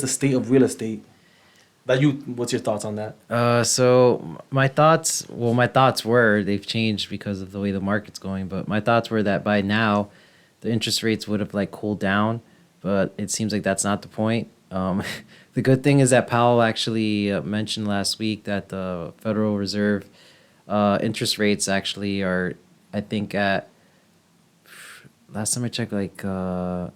the state of real estate. What's your thoughts on that? So my thoughts were they've changed because of the way the market's going. But my thoughts were that by now, the interest rates would have like cooled down. But it seems like that's not the point. The good thing is that Powell actually mentioned last week that the Federal Reserve interest rates actually are, I think at last time I checked, like 4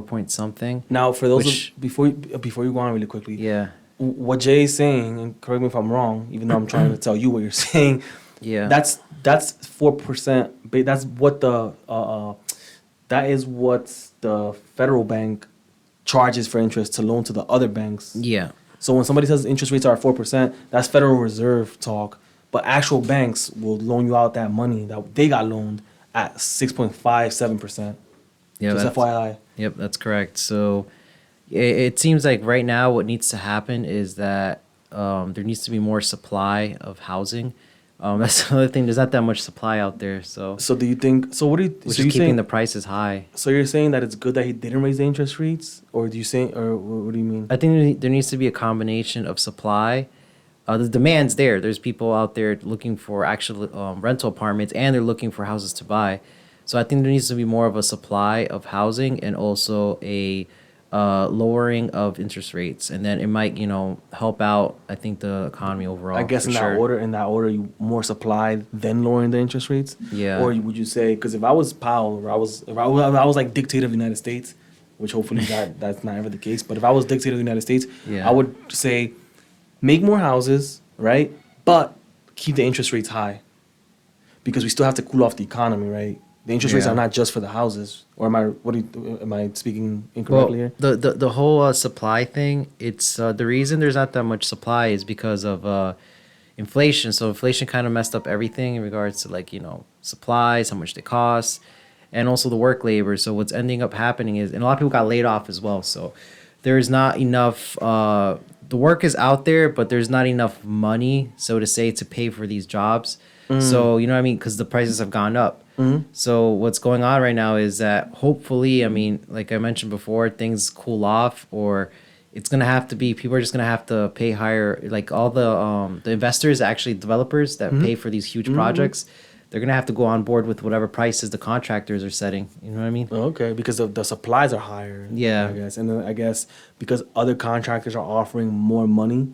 point something. Now, for those Which before you go on really quickly, yeah, what Jay is saying, and correct me if I'm wrong, even though I'm trying to tell you what you're saying, yeah, that's 4%. That's what that is what the federal bank charges for interest to loan to the other banks. yeah. So when somebody says interest rates are at 4%, that's Federal Reserve talk. But actual banks will loan you out that money that they got loaned at 6.57%. Yeah, Just that's FYI. Yep, that's correct. So it seems like right now what needs to happen is that there needs to be more supply of housing. That's the other thing. There's not that much supply out there, so So do you think? So what do you? which So is you keeping saying? the prices high. So you're saying that it's good that he didn't raise the interest rates, or do you say, or what do you mean? I think there needs to be a combination of supply. The demand's there. There's people out there looking for actual rental apartments, and they're looking for houses to buy. So I think there needs to be more of a supply of housing and also a lowering of interest rates, and then it might help out. I think the economy overall. I guess for in that sure. order, you more supply then lowering the interest rates. Yeah. Or would you say? Because if I was Powell, or if I was like dictator of the United States, which hopefully that's not ever the case. But if I was dictator of the United States, Yeah. I would say make more houses, right? But keep the interest rates high, because we still have to cool off the economy, right? The interest rates Yeah. are not just for the houses. Or am I speaking Well, incorrectly here? the whole supply thing, it's the reason there's not that much supply is because of inflation. So inflation kind of messed up everything in regards to supplies, how much they cost, and also the work labor. So what's ending up happening is, and a lot of people got laid off as well. So there's not enough. The work is out there, but there's not enough money, so to say, to pay for these jobs. So you know what I mean, because the prices have gone up. So what's going on right now is that hopefully, I mean, like I mentioned before, things cool off, or it's gonna have to be people are just gonna have to pay higher. Like all the investors, actually developers that pay for these huge projects, they're gonna have to go on board with whatever prices the contractors are setting. You know what I mean? Okay, because the supplies are higher. Yeah. I guess, and then I guess because other contractors are offering more money,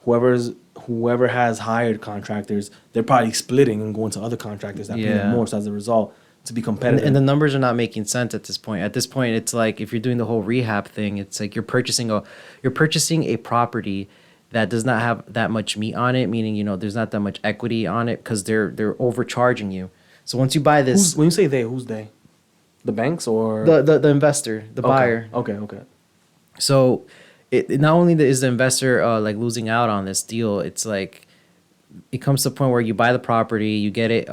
whoever has hired contractors, they're probably splitting and going to other contractors that pay them Yeah. more. So as a result, to be And, competitive. and the numbers are not making sense at this point. At this point, it's like if you're doing the whole rehab thing, it's like you're purchasing a property that does not have that much meat on it, meaning there's not that much equity on it because they're overcharging you. So once you buy this, When you say they, who's they? The banks or the investor, the Okay, buyer. Okay. So it not only is the investor like losing out on this deal, it's like it comes to a point where you buy the property, you get it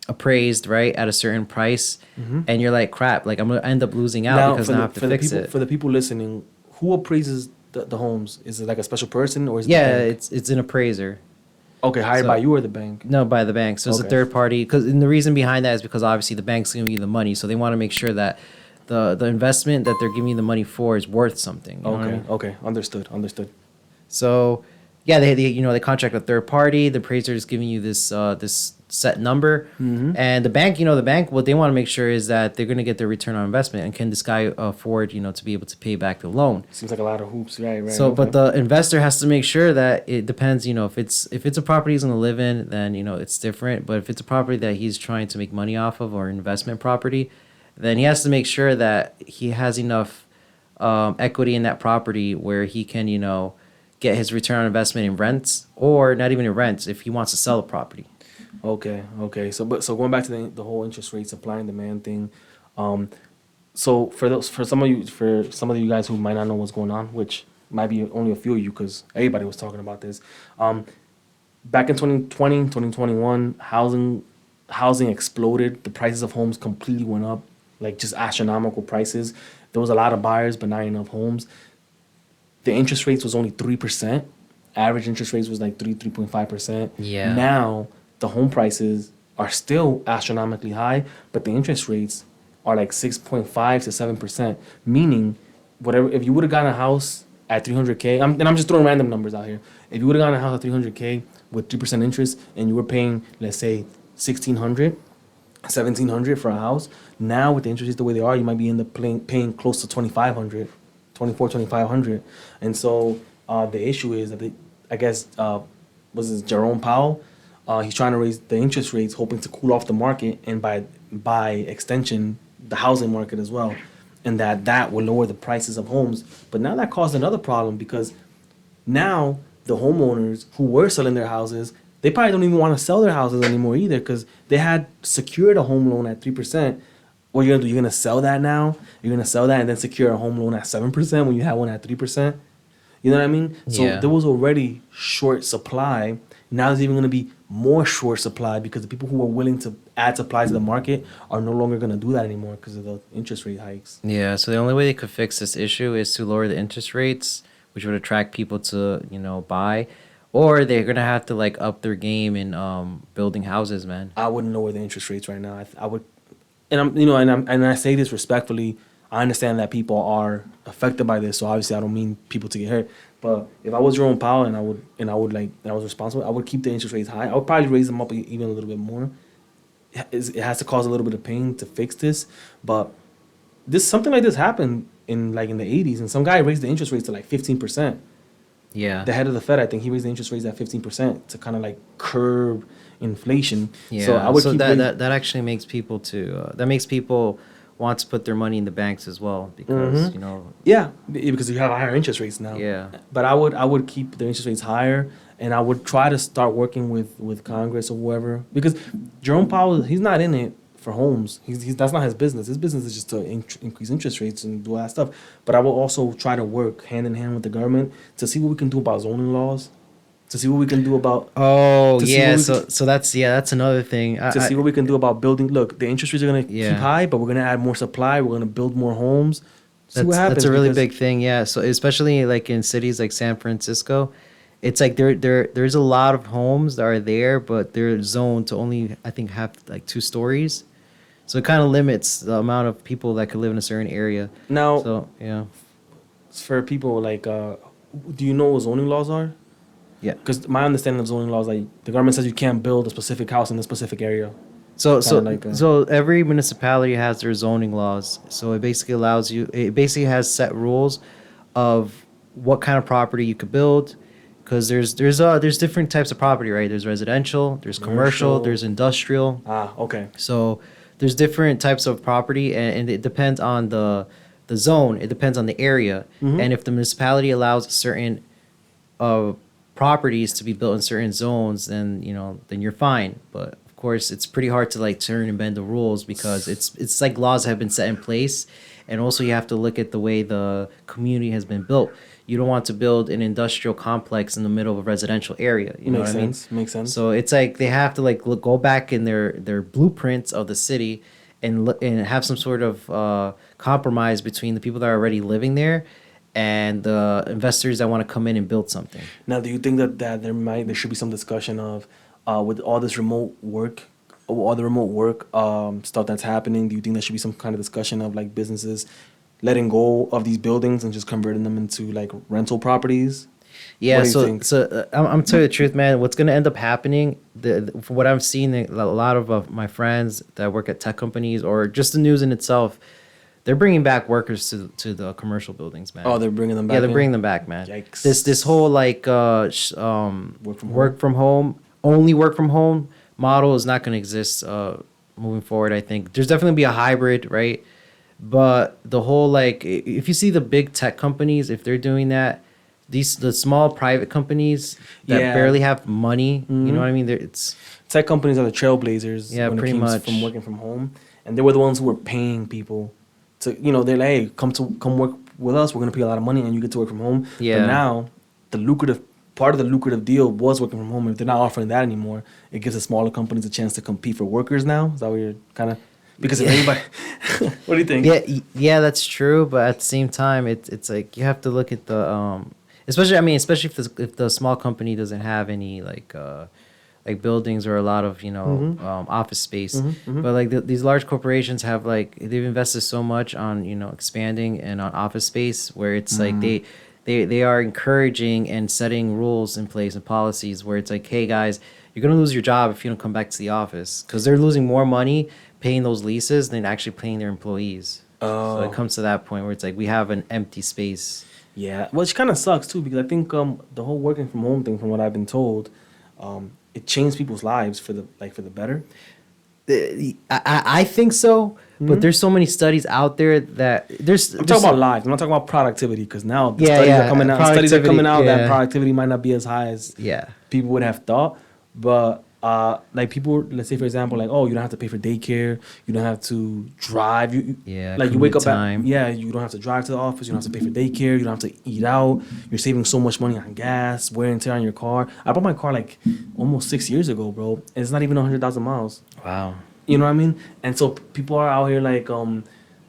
appraised right at a certain price, and you're like, crap, like I'm gonna end up losing out because now I have to fix it. For the people listening, who appraises the homes? Is it like a special person or is it Yeah, the bank? it's an appraiser. Okay, hired So- by you or the bank? No, by the bank. So it's a Okay. third party. And the reason behind that is because obviously the bank's giving you the money, so they want to make sure that the investment that they're giving you the money for is worth something. You know what I Okay, mean? okay, understood. So yeah, they contract a third party. The appraiser is giving you this set number, and the bank, what they want to make sure is that they're going to get their return on investment, and can this guy afford to be able to pay back the loan. Seems like a lot of hoops, right? So, but okay. the investor has to make sure that it depends. If it's a property he's going to live in, then it's different. But if it's a property that he's trying to make money off of, or investment property, then he has to make sure that he has enough equity in that property where he can get his return on investment in rents, or not even in rents if he wants to sell a property. Okay. So going back to the whole interest rate, supply and demand thing. So for some of you guys who might not know what's going on, which might be only a few of you because everybody was talking about this. Back in 2020, 2021, housing exploded. The prices of homes completely went up, like just astronomical prices. There was a lot of buyers, but not enough homes. The interest rates was only 3%. Average interest rates was like 3.5%. Yeah. Now the home prices are still astronomically high, but the interest rates are like 6.5 to 7%, meaning whatever. If you would have gotten a house at 300K, and I'm just throwing random numbers out here. If you would have gotten a house at 300K with 3% interest, and you were paying, let's say, 1,600, 1,700 for a house, now with the interest rates the way they are, you might be in the paying close to 2,500, 2,500. And so the issue is that I guess was this Jerome Powell? He's trying to raise the interest rates, hoping to cool off the market, and by extension, the housing market as well, and that will lower the prices of homes. But now that caused another problem because now the homeowners who were selling their houses, they probably don't even want to sell their houses anymore either because they had secured a home loan at 3%. What are you gonna do? You're gonna sell that now? You're gonna sell that and then secure a home loan at 7% when you have one at 3%? You know what I mean? So Yeah. there was already short supply. Now there's even going to be more short supply because the people who are willing to add supply to the market are no longer going to do that anymore because of the interest rate hikes. Yeah, so the only way they could fix this issue is to lower the interest rates, which would attract people to, buy, or they're gonna have to like up their game in building houses, man. I wouldn't lower the interest rates right now. I would, and and I say this respectfully. I understand that people are affected by this, so obviously I don't mean people to get hurt. But if I was Jerome Powell and I was responsible, I would keep the interest rates high. I would probably raise them up even a little bit more. It has to cause a little bit of pain to fix this, but something like this happened in the 80s, and some guy raised the interest rates to like 15%. Yeah. The head of the Fed, I think he raised the interest rates at 15% to kind of like curb inflation. Yeah. So I would keep that actually makes people that makes people want to put their money in the banks as well because yeah, because you have higher interest rates now. Yeah. But I would keep the interest rates higher, and I would try to start working with Congress or whoever, because Jerome Powell, he's not in it for homes. He's that's not his business. His business is just to increase interest rates and do all that stuff. But I will also try to work hand in hand with the government to see what we can do about zoning laws, to see what we can do about Oh to see yeah, what we so that's another thing. to see what we can do about building. Look, the interest rates are going to Yeah. keep high, but we're going to add more supply. We're going to build more homes. See what That's happens. a really because- big thing, yeah. So especially like in cities like San Francisco, it's like there's a lot of homes that are there, but they're zoned to only I think have like 2 stories. So it kind of limits the amount of people that could live in a certain area. Now, So yeah, for people like, do you know what zoning laws are? yeah. Because my understanding of zoning laws, like the government says you can't build a specific house in a specific area. So Kinda like, every municipality has their zoning laws. So it basically allows you. It basically has set rules of what kind of property you could build. Because there's different types of property, right? There's residential, there's commercial, Commercial. there's industrial. Okay. So there's different types of property, and it depends on the zone. It depends on the area, Mhm. and if the municipality allows certain properties to be built in certain zones, then then you're fine. But of course, it's pretty hard to like turn and bend the rules because it's like laws have been set in place, and also you have to look at the way the community has been built. You don't want to build an industrial complex in the middle of a residential area. You know what I mean? Makes sense. So it's like they have to like go back in their blueprints of the city and have some sort of compromise between the people that are already living there and the investors that want to come in and build something. Now, do you think that there should be some discussion of with all this remote work, all the remote work stuff that's happening? Do you think there should be some kind of discussion of like businesses letting go of these buildings and just converting them into like rental properties? Yeah, What do you think? I'm telling you the truth, man. What's gonna end up happening? From what I've seen, a lot of my friends that work at tech companies or just the news in itself, they're bringing back workers to the commercial buildings, man. Oh, they're bringing them back. Yeah, they're in? bringing them back, man. Yikes. This whole like work from home, only work from home model is not gonna exist moving forward. I think there's definitely be a hybrid, right? But the whole like if you see the big tech companies, if they're doing that, the small private companies that Yeah. barely have money, you Mhm. know what I mean? It's Tech companies are the trailblazers Yeah, when it pretty comes much. from working from home, and they were the ones who were paying people to, they're like, hey, come work with us. We're gonna pay a lot of money, and you get to work from home. Yeah. But now, the lucrative part of the lucrative deal was working from home. If they're not offering that anymore, it gives the smaller companies a chance to compete for workers. Now is that what you're kind of? Because if Yeah. anybody, what do you think? yeah, that's true. But at the same time, it's like you have to look at the especially if the small company doesn't have any like buildings or a lot of office space. But like these large corporations have like they've invested so much on expanding and on office space where it's like they are encouraging and setting rules in place and policies where it's like, hey guys, you're gonna lose your job if you don't come back to the office because they're losing more money paying those leases than actually paying their employees. So it comes to that point where it's like we have an empty space. Yeah, which kind of sucks too because I think the whole working from home thing, from what I've been told, it changed people's lives for the better. I think so, but there's so many studies out there that I'm talking about lives. I'm not talking about productivity because now the studies are coming out. Studies are coming out that productivity might not be as high as people would have thought. But like people, let's say for example, like, oh, you don't have to pay for daycare. You don't have to drive. You wake up time. You don't have to drive to the office. You don't have to pay for daycare. You don't have to eat out. You're saving so much money on gas, wear and tear on your car. I bought my car like almost 6 years ago, bro. And it's not even 100,000 miles. Wow. You know what I mean? And so people are out here like, and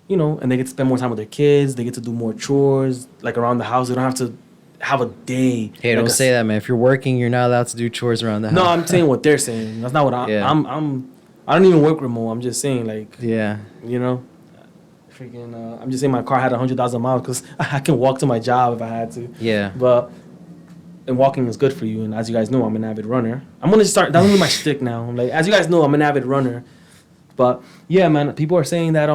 they get to spend more time with their kids. They get to do more chores, like around the house. They don't have to have a day. Hey, like don't say that, man. If you're working, you're not allowed to do chores around the house. No, I'm saying what they're saying. That's not what I don't even work remote. I'm just saying like, freaking. I'm just saying my car had 100,000 miles because I can walk to my job if I had to. Yeah. But and walking is good for you. And as you guys know, I'm an avid runner. I'm gonna start. That's gonna be my shtick now. I'm like, as you guys know, I'm an avid runner. But yeah, man, people are saying that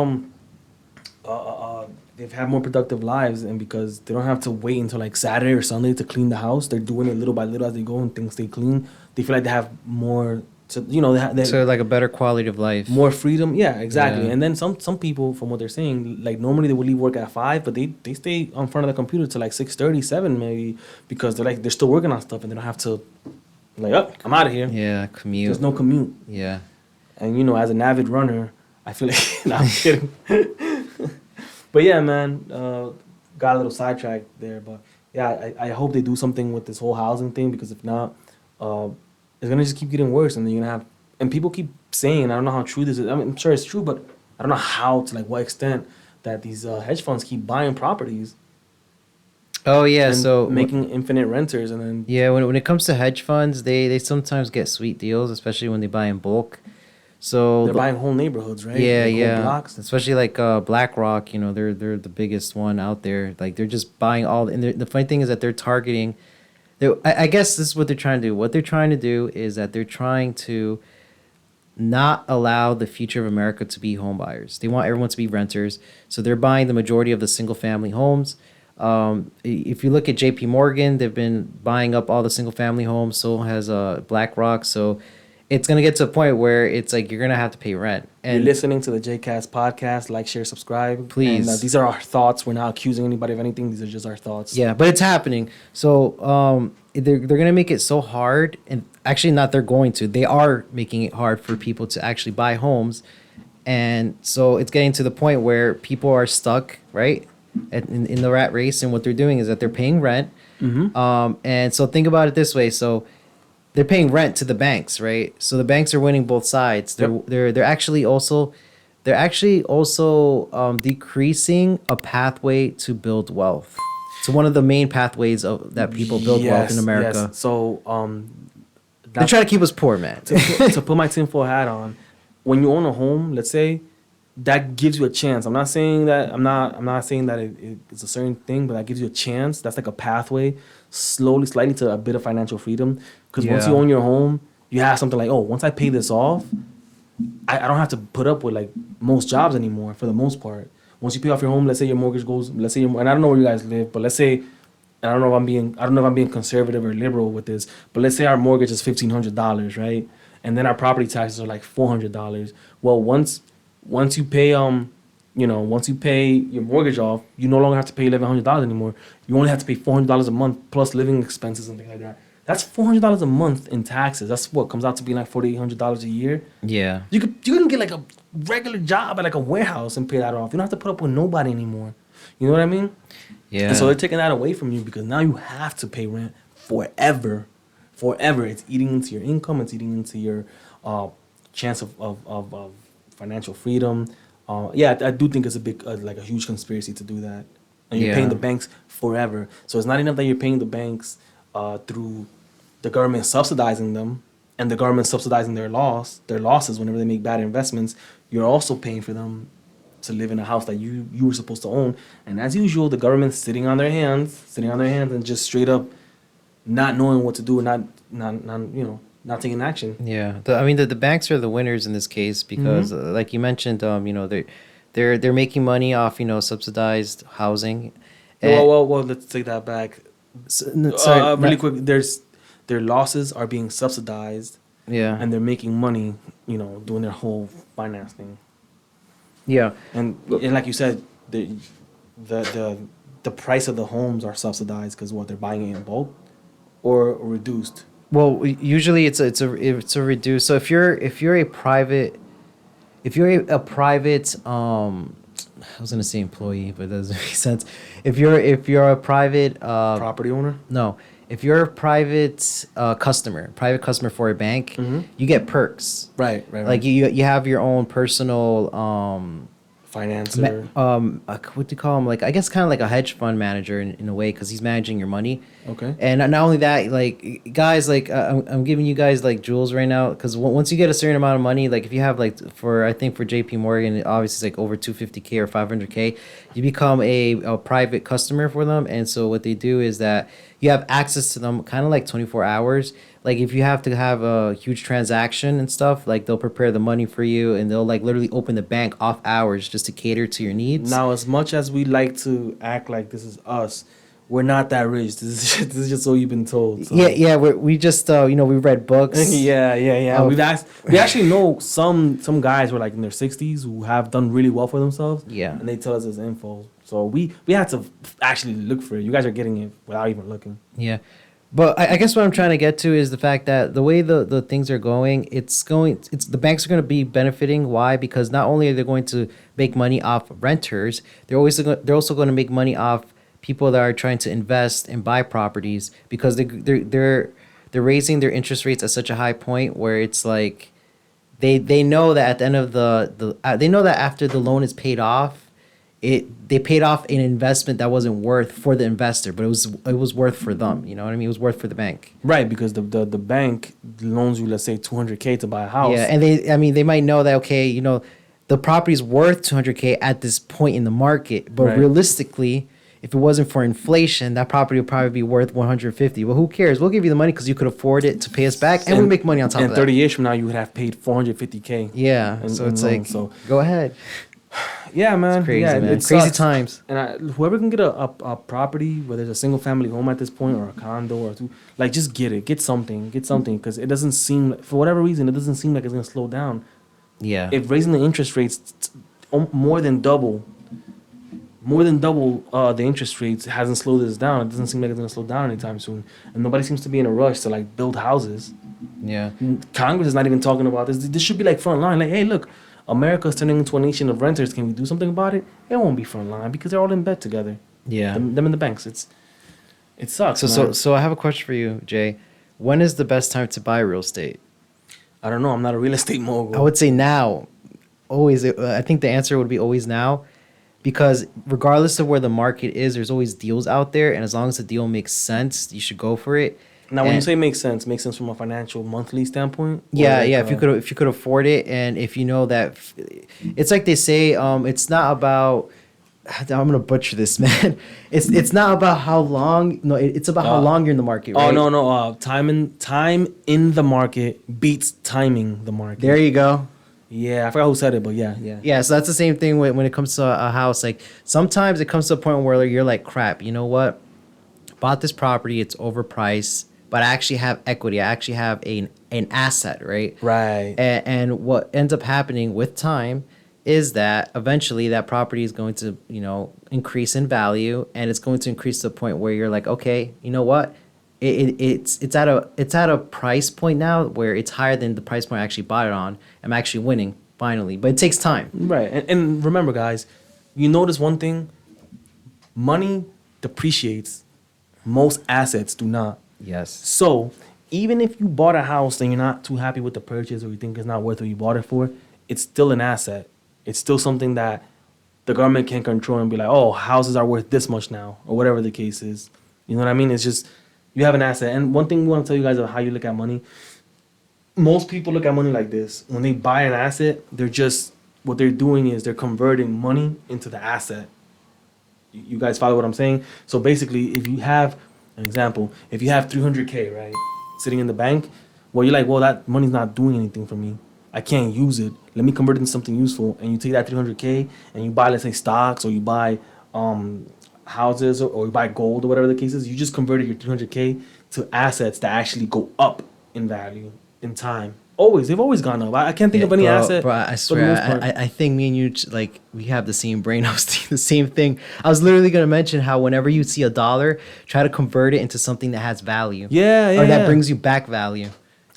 they've had more productive lives, and because they don't have to wait until like Saturday or Sunday to clean the house, they're doing it little by little as they go, and things stay clean. They feel like they have more, so like a better quality of life, more freedom. Yeah, exactly. Yeah. And then some people, from what they're saying, like normally they would leave work at 5, but they stay on front of the computer till like 6:30, 7 maybe, because they're still working on stuff and they don't have to like, I'm out of here. Yeah, commute. There's no commute. Yeah. And as an avid runner, I feel like no, I'm kidding. But yeah, man, got a little sidetracked there. But yeah, I hope they do something with this whole housing thing, because if not, it's gonna just keep getting worse, and then you're gonna have. And people keep saying, I don't know how true this is. I mean, I'm sure it's true, but I don't know how to what extent that these hedge funds keep buying properties. Oh yeah, so making infinite renters, and then when it comes to hedge funds, they sometimes get sweet deals, especially when they buy in bulk. So they're buying whole neighborhoods, right? Yeah, whole blocks. Especially like BlackRock, they're the biggest one out there. Like they're just buying all, and the funny thing is that they're targeting. I guess this is what they're trying to do. What they're trying to do is that they're trying to not allow the future of America to be home buyers. They want everyone to be renters. So they're buying the majority of the single family homes. If you look at JP Morgan, they've been buying up all the single family homes. So has BlackRock. So it's going to get to a point where it's like you're going to have to pay rent. And you're listening to the JCast podcast. Like, share, subscribe. Please. And, these are our thoughts. We're not accusing anybody of anything. These are just our thoughts. Yeah, but it's happening. So they're going to make it so hard. And actually, not they're going to. They are making it hard for people to actually buy homes. And so it's getting to the point where people are stuck, right, in the rat race. And what they're doing is that they're paying rent. Mm-hmm. And so think about it this way. So they're paying rent to the banks, right? So the banks are winning both sides. They're actually also decreasing a pathway to build wealth. It's one of the main pathways that people build wealth in America. Yes. So they're trying to keep us poor, man. to put my tinfoil hat on, when you own a home, let's say, that gives you a chance. I'm not saying that it's a certain thing, but that gives you a chance. That's like a pathway, slightly to a bit of financial freedom. Because once you own your home, you have something like, once I pay this off, I don't have to put up with most jobs anymore for the most part. Once you pay off your home, let's say your mortgage goes, and I don't know where you guys live, but let's say, and I don't know if I'm being conservative or liberal with this, but let's say our mortgage is $1,500, right? And then our property taxes are like $400. Well, once you pay once you pay your mortgage off, you no longer have to pay $1,100 anymore. You only have to pay $400 a month plus living expenses and things like that. That's $400 a month in taxes. That's what comes out to be like $4,800 a year. Yeah. You can get like a regular job at like a warehouse and pay that off. You don't have to put up with nobody anymore. You know what I mean? Yeah. And so they're taking that away from you because now you have to pay rent forever. Forever. It's eating into your income. It's eating into your chance of financial freedom. I do think it's a big, a huge conspiracy to do that. And you're paying the banks forever. So it's not enough that you're paying the banks through the government subsidizing them. and the government subsidizing their losses whenever they make bad investments, you're also paying for them to live in a house that you were supposed to own. And as usual, the government's sitting on their hands, and just straight up not knowing what to do, and not not taking action. Yeah, I mean the banks are the winners in this case because, like you mentioned, they're making money off subsidized housing. Well, let's take that back. Sorry, Really quick, their losses are being subsidized, yeah, and they're making money, doing their whole finance thing. yeah. And like you said, the the price of the homes are subsidized because what they're buying it in bulk or reduced. Well, usually it's a reduced. So if you're a private, I was gonna say employee, but that doesn't make sense. If you're a private Property owner. no, if you're a private customer for a bank, you get perks. Right. Like you have your own personal Financer. what do you call him? Like I guess kind of like a hedge fund manager in a way because he's managing your money. Okay. And not only that, like guys, like I'm giving you guys like jewels right now because once you get a certain amount of money, like if you have like I think for J.P. Morgan, obviously it's like over 250K or 500K, you become a private customer for them. And so what they do is that you have access to them kind of like 24 hours. Like if you have to have a huge transaction and stuff, like they'll prepare the money for you and they'll like literally open the bank off hours just to cater to your needs. Now, as much as we like to act like this is us, we're not that rich. This is just what you've been told. So. Yeah. We just we read books. yeah. Oh. We actually know some guys who are like in their 60s who have done really well for themselves. Yeah. And they tell us this info. So we had to actually look for it. You guys are getting it without even looking. Yeah. But I guess what I'm trying to get to is the fact that the way the things are going, it's the banks are going to be benefiting. Why? Because not only are they going to make money off renters, they're also going to make money off people that are trying to invest and buy properties because they're raising their interest rates at such a high point where it's like they know that at the end of they know that after the loan is paid off, they paid off an investment that wasn't worth for the investor, but it was worth for them. You know what I mean? It was worth for the bank. Right, because the bank loans you, let's say, $200K to buy a house. Yeah, and they might know that the property's worth $200K at this point in the market, but Right. realistically, if it wasn't for inflation, that property would probably be worth $150. Well, who cares? We'll give you the money because you could afford it to pay us back, and we make money on top of that. And 30 years from now, you would have paid $450K. Yeah, so it's like, go ahead. Yeah, man. It's crazy, yeah, man. It Crazy sucks. times. And whoever can get a property, whether it's a single family home at this point or a condo or two, like just get it. Get something, because it doesn't seem, for whatever reason, it doesn't seem like it's gonna slow down. Yeah. If raising the interest rates more than double the interest rates hasn't slowed this down, it doesn't seem like it's gonna slow down anytime soon. And nobody seems to be in a rush to like build houses. Yeah. Congress is not even talking about this. This should be like front line. Like, hey, look, America's turning into a nation of renters. Can we do something about it? It won't be front line because they're all in bed together. Yeah. Them and the banks. It sucks. So I have a question for you, Jay. When is the best time to buy real estate? I don't know. I'm not a real estate mogul. I would say now. Always. I think the answer would be always now. Because regardless of where the market is, there's always deals out there. And as long as the deal makes sense, you should go for it. Now, when you say makes sense from a financial monthly standpoint? Yeah, like, yeah. If you could afford it, and if you know that, it's like they say, it's not about. I'm gonna butcher this, man. It's not about how long. No, it's about how long you're in the market. Right? Oh no. Time in the market beats timing the market. There you go. Yeah, I forgot who said it, but yeah. Yeah, so that's the same thing when it comes to a house. Like sometimes it comes to a point where you're like, crap. You know what? Bought this property. It's overpriced. But I actually have equity. I actually have an asset, right? Right. And what ends up happening with time is that eventually that property is going to, increase in value, and it's going to increase to the point where you're like, okay, you know what? It's at a price point now where it's higher than the price point I actually bought it on. I'm actually winning finally, but it takes time. Right. And remember, guys, you notice one thing: money depreciates. Most assets do not. Yes. So even if you bought a house and you're not too happy with the purchase or you think it's not worth what you bought it for, it's still an asset. It's still something that the government can control and be like, oh, houses are worth this much now, or whatever the case is. You know what I mean? It's just, you have an asset. And one thing we want to tell you guys about how you look at money, most people look at money like this. When they buy an asset, what they're doing is they're converting money into the asset. You guys follow what I'm saying? So basically, if you have an example, if you have 300K, right, sitting in the bank, well, you're like, well, that money's not doing anything for me. I can't use it. Let me convert it into something useful. And you take that 300K and you buy, let's say, stocks, or you buy houses, or you buy gold, or whatever the case is. You just converted your 300K to assets that actually go up in value in time. They've always gone up. I can't think of any asset. Bro, I for the most swear, part. I think me and you like we have the same brain. I was thinking the same thing. I was literally gonna mention how whenever you see a dollar, try to convert it into something that has value. Yeah, Or that yeah. brings you back value.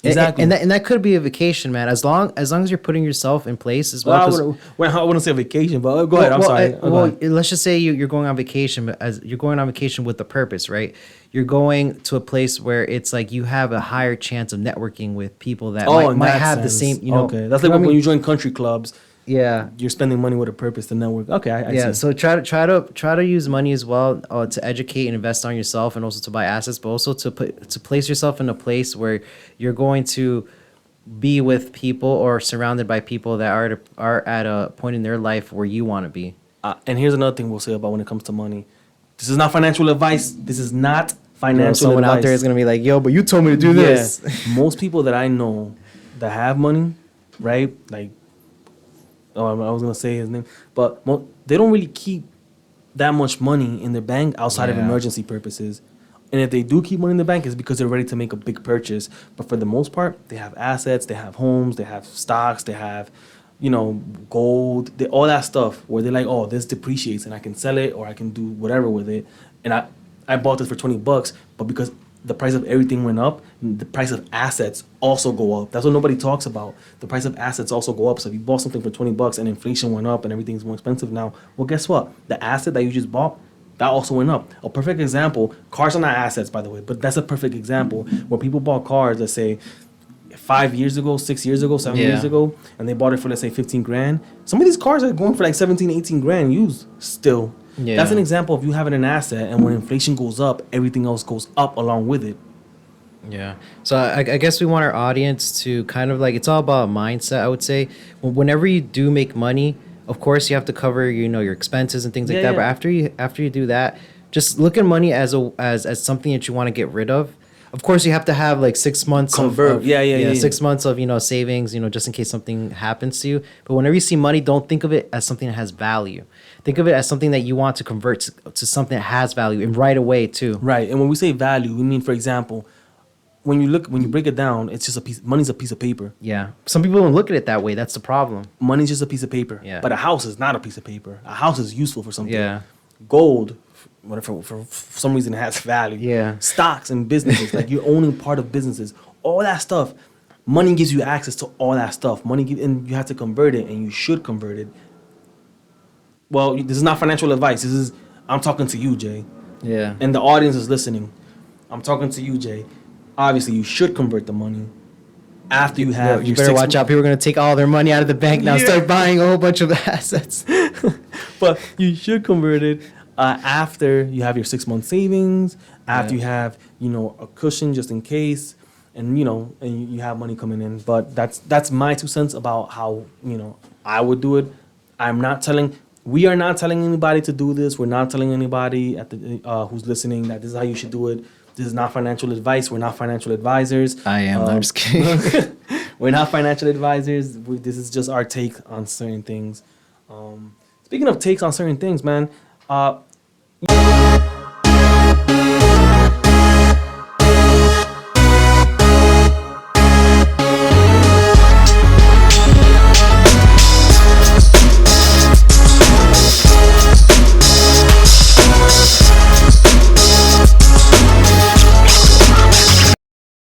Exactly. And that could be a vacation, man. As long as you're putting yourself in place as well. 'Cause- I wouldn't say vacation, but go ahead. I'm sorry. Go ahead. let's just say you're going on vacation, but as you're going on vacation with a purpose, right? You're going to a place where it's like you have a higher chance of networking with people that In might that have the sense. same, you know. Okay, that's you like know what I when mean? you join country clubs. Yeah. You're spending money with a purpose to network. Okay, I Yeah, see. so try to use money as well to educate and invest on yourself, and also to buy assets, but also to place yourself in a place where you're going to be with people or surrounded by people that are at a point in their life where you want to be. And here's another thing we'll say about when it comes to money. This is not financial advice. This is not financial Someone advice. out there is gonna be like, "Yo, but you told me to do this." Most people that I know that have money, right? Like, I was gonna say his name, but they don't really keep that much money in their bank outside of Yeah. emergency purposes. And if they do keep money in the bank, it's because they're ready to make a big purchase. But for the most part, they have assets, they have homes, they have stocks, they have, gold, all that stuff where they're like, oh, this depreciates and I can sell it or I can do whatever with it. And I bought this for $20, but because the price of everything went up, the price of assets also go up. That's what nobody talks about. The price of assets also go up. So if you bought something for $20 and inflation went up and everything's more expensive now, well, guess what? The asset that you just bought, that also went up. A perfect example, cars are not assets, by the way, but that's a perfect example where people bought cars, let's say 5 years ago, 6 years ago, 7 years Yeah. ago, and they bought it for, let's say, 15 grand. Some of these cars are going for like 17, 18 grand used still. Yeah. That's an example of you having an asset, and when inflation goes up, everything else goes up along with it. Yeah. So I guess we want our audience to kind of like, it's all about mindset, I would say. Whenever you do make money, of course you have to cover, your expenses and things like Yeah, that. yeah. But after you do that, just look at money as as something that you want to get rid of. Of course, you have to have like 6 months Convert. Yeah. 6 months of, savings, just in case something happens to you. But whenever you see money, don't think of it as something that has value. Think of it as something that you want to convert to something that has value, and right away too. Right. And when we say value, we mean, for example, when you break it down, it's just money's a piece of paper. Yeah. Some people don't look at it that way. That's the problem. Money's just a piece of paper. Yeah. But a house is not a piece of paper. A house is useful for something. Yeah. Gold, whatever, for some reason, it has value. Yeah. Stocks and businesses, like you're owning part of businesses, all that stuff. Money gives you access to all that stuff. And you have to convert it, and you should convert it. Well, this is not financial advice. I'm talking to you, Jay, Yeah. and the audience is listening. I'm talking to you, Jay. Obviously, you should convert the money after you have You your better watch out. People are going to take all their money out of the bank now, Yeah. start buying a whole bunch of assets. But you should convert it after you have your 6 month savings, after Yeah. you have a cushion just in case, and you have money coming in. But that's my 2 cents about how I would do it. We are not telling anybody to do this. We're not telling anybody who's listening that this is how you should do it. This is not financial advice. We're not financial advisors. I am. I'm just kidding. We're not financial advisors. This is just our take on certain things. Speaking of takes on certain things, man,